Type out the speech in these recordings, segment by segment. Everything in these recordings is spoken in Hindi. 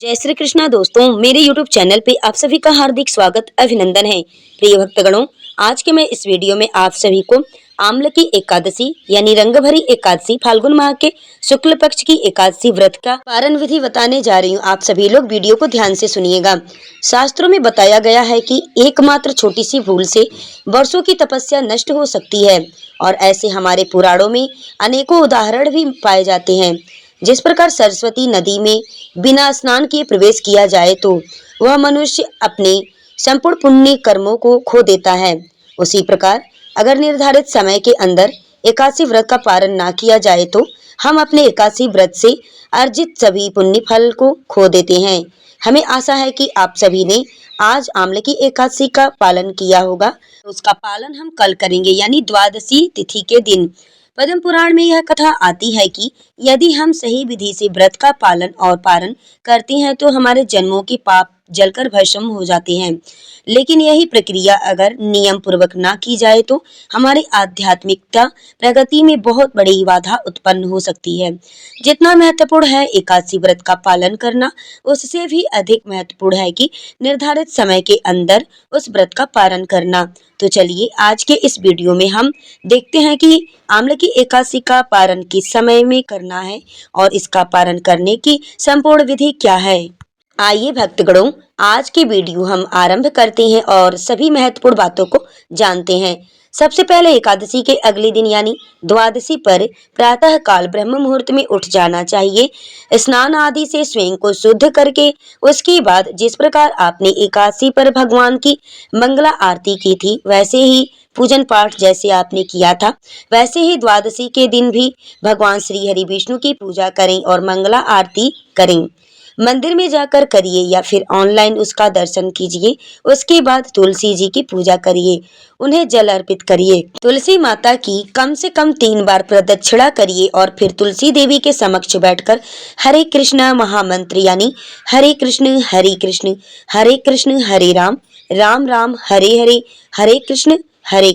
जय श्री कृष्णा दोस्तों, मेरे YouTube चैनल पे आप सभी का हार्दिक स्वागत अभिनंदन है। प्रिय भक्तगणों, आज के मैं इस वीडियो में आप सभी को आमलकी एकादशी यानी रंग भरी एकादशी फाल्गुन माह के शुक्ल पक्ष की एकादशी व्रत का पारण विधि बताने जा रही हूँ। आप सभी लोग वीडियो को ध्यान से सुनिएगा। शास्त्रों में बताया गया है कि एकमात्र छोटी सी भूल से वर्षों की तपस्या नष्ट हो सकती है और ऐसे हमारे पुराणों में अनेकों उदाहरण भी पाए जाते हैं। जिस प्रकार सरस्वती नदी में बिना स्नान किए प्रवेश किया जाए तो वह मनुष्य अपने संपूर्ण पुण्य कर्मों को खो देता है, उसी प्रकार अगर निर्धारित समय के अंदर एकादशी व्रत का पालन ना किया जाए तो हम अपने एकादशी व्रत से अर्जित सभी पुण्य फल को खो देते हैं। हमें आशा है कि आप सभी ने आज आमलकी एकादशी का पालन किया होगा। उसका पालन हम कल करेंगे यानी द्वादशी तिथि के दिन। पद्म पुराण में यह कथा आती है कि यदि हम सही विधि से व्रत का पालन और पारण करते हैं तो हमारे जन्मों के पाप जलकर भस्म हो जाते हैं, लेकिन यही प्रक्रिया अगर नियम पूर्वक ना की जाए तो हमारी आध्यात्मिकता प्रगति में बहुत बड़ी बाधा उत्पन्न हो सकती है। जितना महत्वपूर्ण है एकादशी व्रत का पालन करना, उससे भी अधिक महत्वपूर्ण है कि निर्धारित समय के अंदर उस व्रत का पालन करना। तो चलिए आज के इस वीडियो में हम देखते हैं कि आमलकी एकादशी का पारण किस समय में करना है और इसका पारण करने की संपूर्ण विधि क्या है। आइए भक्तगणों, आज की वीडियो हम आरंभ करते हैं और सभी महत्वपूर्ण बातों को जानते हैं। सबसे पहले एकादशी के अगले दिन यानी द्वादशी पर प्रातः काल ब्रह्म मुहूर्त में उठ जाना चाहिए। स्नान आदि से स्वयं को शुद्ध करके उसके बाद जिस प्रकार आपने एकादशी पर भगवान की मंगला आरती की थी, वैसे ही पूजन पाठ जैसे आपने किया था, वैसे ही द्वादशी के दिन भी भगवान श्री हरि विष्णु की पूजा करें और मंगला आरती करें। मंदिर में जाकर करिए या फिर ऑनलाइन उसका दर्शन कीजिए। उसके बाद तुलसी जी की पूजा करिए, उन्हें जल अर्पित करिए। तुलसी माता की कम से कम 3 बार प्रदक्षिणा करिए और फिर तुलसी देवी के समक्ष बैठकर हरे कृष्ण महामंत्र यानी हरे कृष्ण हरे राम राम राम हरे हरे हरे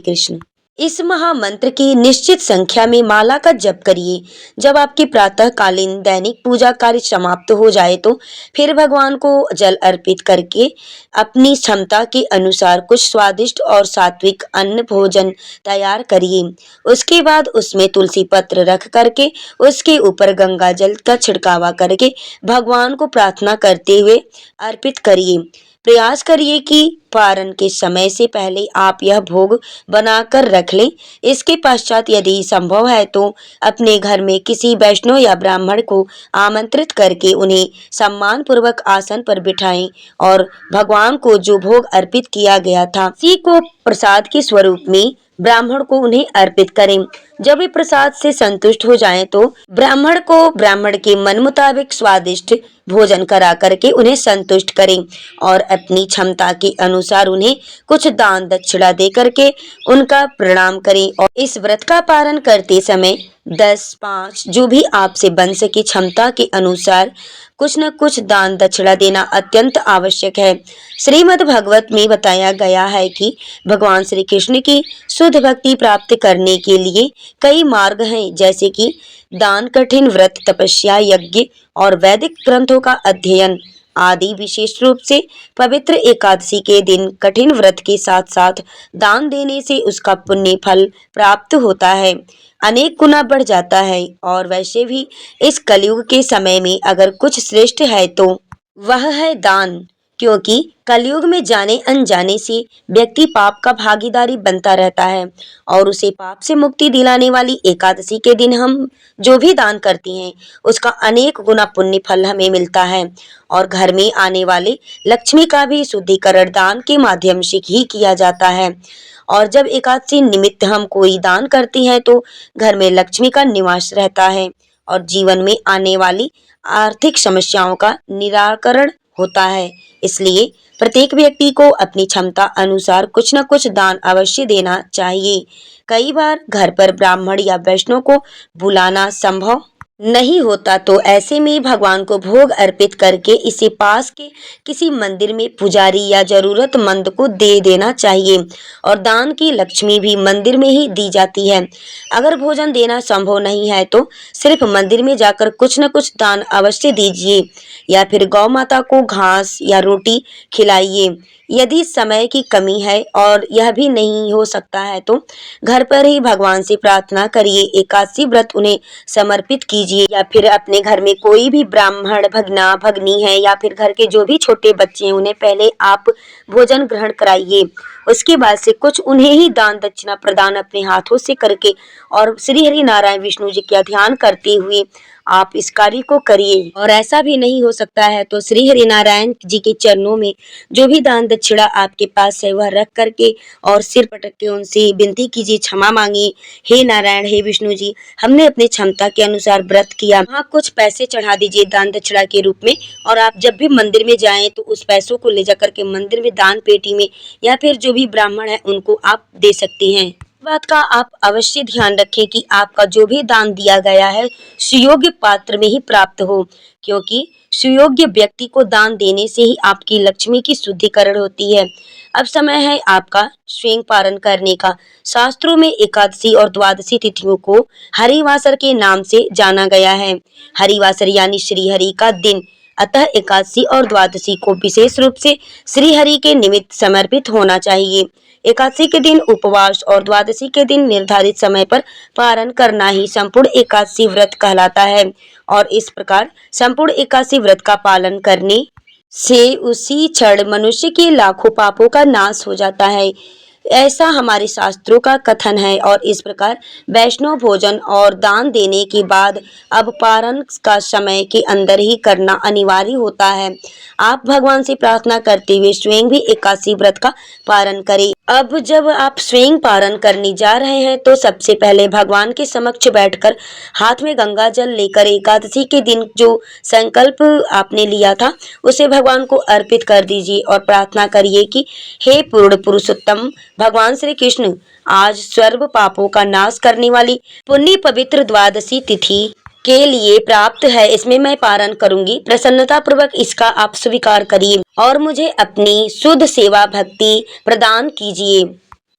कृष्ण इस महामंत्र की निश्चित संख्या में माला का जप करिए। जब आपकी प्रातःकालीन दैनिक पूजा कार्य समाप्त हो जाए तो फिर भगवान को जल अर्पित करके अपनी क्षमता के अनुसार कुछ स्वादिष्ट और सात्विक अन्न भोजन तैयार करिए। उसके बाद उसमें तुलसी पत्र रख करके उसके ऊपर गंगा जल का छिड़कावा करके भगवान को प्रार्थना करते हुए अर्पित करिए। प्रयास करिए कि पारण के समय से पहले आप यह भोग बनाकर रख लें। इसके पश्चात यदि संभव है तो अपने घर में किसी वैष्णव या ब्राह्मण को आमंत्रित करके उन्हें सम्मान पूर्वक आसन पर बिठाएं और भगवान को जो भोग अर्पित किया गया था उसी को प्रसाद के स्वरूप में ब्राह्मण को उन्हें अर्पित करें। जब वे प्रसाद से संतुष्ट हो जाएं तो ब्राह्मण को ब्राह्मण के मन मुताबिक स्वादिष्ट भोजन करा करके उन्हें संतुष्ट करें और अपनी क्षमता के अनुसार उन्हें कुछ दान दक्षिणा दे करके उनका प्रणाम करें। और इस व्रत का पालन करते समय 10, 5 जो भी आपसे बन सके क्षमता के अनुसार कुछ न कुछ दान दक्षिणा देना अत्यंत आवश्यक है। श्रीमद् भागवत में बताया गया है कि भगवान श्री कृष्ण की शुद्ध भक्ति प्राप्त करने के लिए कई मार्ग हैं, जैसे कि दान, कठिन व्रत, तपस्या, यज्ञ और वैदिक ग्रंथों का अध्ययन आदि। विशेष रूप से पवित्र एकादशी के दिन कठिन व्रत के साथ साथ दान देने से उसका पुण्य फल प्राप्त होता है, अनेक गुना बढ़ जाता है। और वैसे भी इस कलयुग के समय में अगर कुछ श्रेष्ठ है तो वह है दान, क्योंकि कलयुग में जाने अनजाने से व्यक्ति पाप का भागीदारी बनता रहता है और उसे पाप से मुक्ति दिलाने वाली एकादशी के दिन हम जो भी दान करते हैं उसका अनेक गुना पुण्य फल हमें मिलता है। और घर में आने वाले लक्ष्मी का भी शुद्धिकरण दान के माध्यम से ही किया जाता है। और जब एकादशी निमित्त हम कोई दान करते हैं तो घर में लक्ष्मी का निवास रहता है और जीवन में आने वाली आर्थिक समस्याओं का निराकरण होता है। इसलिए प्रत्येक व्यक्ति को अपनी क्षमता अनुसार कुछ न कुछ दान अवश्य देना चाहिए। कई बार घर पर ब्राह्मण या वैष्णव को बुलाना संभव नहीं होता तो ऐसे में भगवान को भोग अर्पित करके इसे पास के किसी मंदिर में पुजारी या जरूरतमंद को दे देना चाहिए। और दान की लक्ष्मी भी मंदिर में ही दी जाती है। अगर भोजन देना संभव नहीं है तो सिर्फ मंदिर में जाकर कुछ न कुछ दान अवश्य दीजिए, या फिर गौ माता को घास या रोटी खिलाइए। यदि समय की कमी है और यह भी नहीं हो सकता है तो घर पर ही भगवान से प्रार्थना करिए। एकादशी व्रत उन्हें समर्पित कीजिए, या फिर अपने घर में कोई भी ब्राह्मण भगना भगनी है या फिर घर के जो भी छोटे बच्चे हैं उन्हें पहले आप भोजन ग्रहण कराइए। उसके बाद से कुछ उन्हें ही दान दक्षिणा प्रदान अपने हाथों से करके और श्री हरि नारायण विष्णु जी का ध्यान करते हुए आप इस कार्य को करिए। और ऐसा भी नहीं हो सकता है तो श्री हरि नारायण जी के चरणों में जो भी दान दक्षिणा आपके पास है वह रख करके और सिर पटक के उनसे विनती कीजिए, क्षमा मांगिए। हे नारायण, हे विष्णु जी, हमने अपनी क्षमता के अनुसार व्रत किया। वहाँ कुछ पैसे चढ़ा दीजिए दान दक्षिणा के रूप में। और आप जब भी मंदिर में जाएं तो उस पैसों को ले जाकर के मंदिर में दान पेटी में या फिर जो भी ब्राह्मण है उनको आप दे सकती हैं। बात का आप अवश्य ध्यान रखें कि आपका जो भी दान दिया गया है सुयोग्य पात्र में ही प्राप्त हो, क्योंकि सुयोग्य व्यक्ति को दान देने से ही आपकी लक्ष्मी की शुद्धिकरण होती है। अब समय है आपका स्वयं पारण करने का। शास्त्रों में एकादशी और द्वादशी तिथियों को हरिवासर के नाम से जाना गया है। हरिवासर यानी श्री हरि का दिन, अतः एकादशी और द्वादशी को विशेष रूप से श्री हरि के निमित्त समर्पित होना चाहिए। एकादशी के दिन उपवास और द्वादशी के दिन निर्धारित समय पर पारण करना ही संपूर्ण एकादशी व्रत कहलाता है। और इस प्रकार संपूर्ण एकादशी व्रत का पालन करने से उसी क्षण मनुष्य के लाखों पापों का नाश हो जाता है, ऐसा हमारे शास्त्रों का कथन है। और इस प्रकार वैष्णव भोजन और दान देने के बाद अब पारण का समय के अंदर ही करना अनिवार्य होता है। आप भगवान से प्रार्थना करते हुए स्वयं भी एकादशी व्रत का पारण करें। अब जब आप स्वयं पारण करने जा रहे हैं तो सबसे पहले भगवान के समक्ष बैठकर हाथ में गंगा जल लेकर एकादशी के दिन जो संकल्प आपने लिया था उसे भगवान को अर्पित कर दीजिए और प्रार्थना करिए कि हे पूर्ण पुरुषोत्तम भगवान श्री कृष्ण, आज सर्व पापों का नाश करने वाली पुण्य पवित्र द्वादशी तिथि के लिए प्राप्त है, इसमें मैं पारण करूंगी। प्रसन्नता पूर्वक इसका आप स्वीकार करिए और मुझे अपनी शुद्ध सेवा भक्ति प्रदान कीजिए।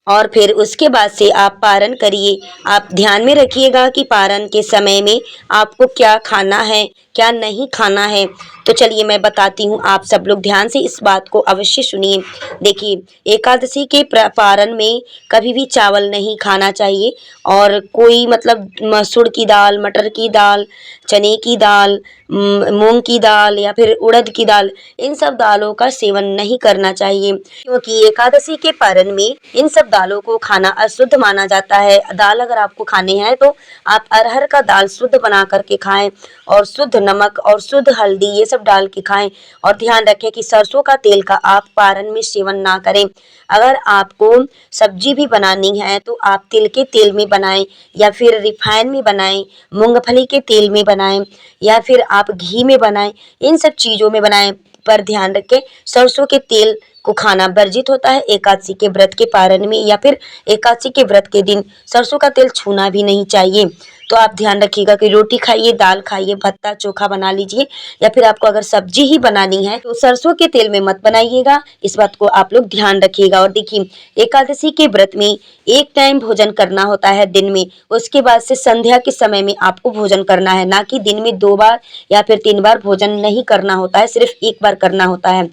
और फिर उसके बाद से आप पारण करिए। आप ध्यान में रखिएगा कि पारण के समय में आपको क्या खाना है, क्या नहीं खाना है। तो चलिए मैं बताती हूँ, आप सब लोग ध्यान से इस बात को अवश्य सुनिए। देखिए, एकादशी के पारण में कभी भी चावल नहीं खाना चाहिए और कोई मतलब मसूर की दाल, मटर की दाल, चने की दाल, मूंग की दाल या फिर उड़द की दाल, इन सब दालों का सेवन नहीं करना चाहिए, क्योंकि एकादशी के पारण में इन सब दालों को खाना अशुद्ध माना जाता है। दाल अगर आपको खाने हैं तो आप अरहर का दाल शुद्ध बना करके खाएं और शुद्ध नमक और शुद्ध हल्दी ये सब डाल के खाएं। और ध्यान रखें कि सरसों का तेल का आप पारण में सेवन ना करें। अगर आपको सब्जी भी बनानी है तो आप तिल के तेल में बनाएं या फिर रिफाइन में बनाएं, मूंगफली के तेल में बनाएं या फिर आप घी में बनाएं, इन सब चीज़ों में बनाएं। पर ध्यान रखें, सरसों के तेल को खाना वर्जित होता है एकादशी के व्रत के पारण में, या फिर एकादशी के व्रत के दिन सरसों का तेल छूना भी नहीं चाहिए। तो आप ध्यान रखिएगा कि रोटी खाइए, दाल खाइए, भत्ता चोखा बना लीजिए, या फिर आपको अगर सब्जी ही बनानी है तो सरसों के तेल में मत बनाइएगा। इस बात को आप लोग ध्यान रखिएगा। और देखिए, एकादशी के व्रत में एक टाइम भोजन करना होता है दिन में, उसके बाद से संध्या के समय में आपको भोजन करना है, ना कि दिन में 2 बार या फिर 3 बार भोजन नहीं करना होता है, सिर्फ 1 बार करना होता है।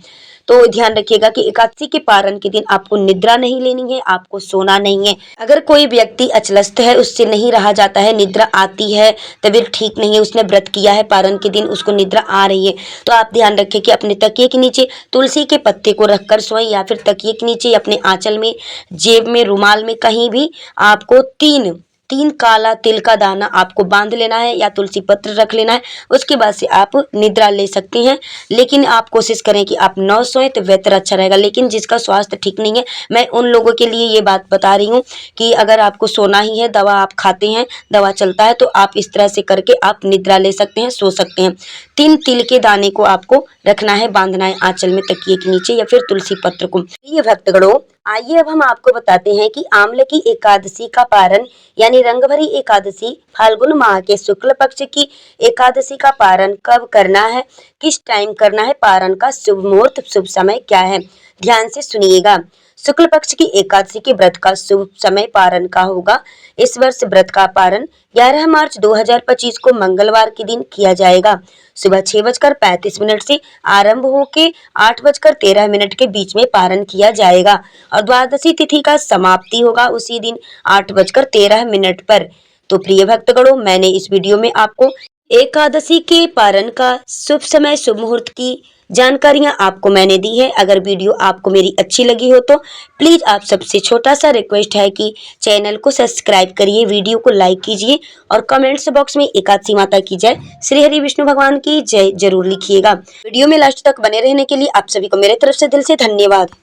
तो ध्यान रखिएगा कि एकादशी के पारण के दिन आपको निद्रा नहीं लेनी है, आपको सोना नहीं है। अगर कोई व्यक्ति अचलस्त है, उससे नहीं रहा जाता है, निद्रा आती है, तबीयत ठीक नहीं है, उसने व्रत किया है पारण के दिन, उसको निद्रा आ रही है, तो आप ध्यान रखें कि अपने तकिए के नीचे तुलसी के पत्ते को रखकर सोएं, या फिर तकिए के नीचे, अपने आंचल में, जेब में, रुमाल में, कहीं भी आपको तीन काला तिल का दाना आपको बांध लेना है या तुलसी पत्र रख लेना है। उसके बाद से आप निद्रा ले सकती हैं, लेकिन आप कोशिश करें कि आप न सोएं तो बेहतर अच्छा रहेगा। लेकिन जिसका स्वास्थ्य ठीक नहीं है, मैं उन लोगों के लिए ये बात बता रही हूँ कि अगर आपको सोना ही है, दवा आप खाते हैं, दवा चलता है, तो आप इस तरह से करके आप निद्रा ले सकते हैं, सो सकते हैं। 3 तिल के दाने को आपको रखना है, बांधना है आंचल में, तकिए के नीचे या फिर तुलसी पत्र को। ये भक्तगणों, आइए अब हम आपको बताते हैं कि आम्ल की एकादशी का पारण यानी रंगभरी एकादशी फाल्गुन माह के शुक्ल पक्ष की एकादशी का पारण कब करना है, किस टाइम करना है, पारण का शुभ मुहूर्त शुभ समय क्या है, ध्यान से सुनिएगा। शुक्ल पक्ष की एकादशी के व्रत का शुभ समय पारण का होगा। इस वर्ष व्रत का पारण 11 मार्च 2025 को मंगलवार के दिन किया जाएगा। सुबह 6:35 से आरंभ होकर 8:13 के बीच में पारण किया जाएगा और द्वादशी तिथि का समाप्ति होगा उसी दिन 8:13 पर। तो प्रिय भक्तगणों, मैंने इस वीडियो में आपको एकादशी के पारण का शुभ समय शुभ मुहूर्त की जानकारियां आपको मैंने दी है। अगर वीडियो आपको मेरी अच्छी लगी हो तो प्लीज आप सबसे छोटा सा रिक्वेस्ट है कि चैनल को सब्सक्राइब करिए, वीडियो को लाइक कीजिए और कमेंट्स बॉक्स में एकादशी माता की जय, श्री हरि विष्णु भगवान की जय जरूर लिखिएगा। वीडियो में लास्ट तक बने रहने के लिए आप सभी को मेरे तरफ से दिल से धन्यवाद।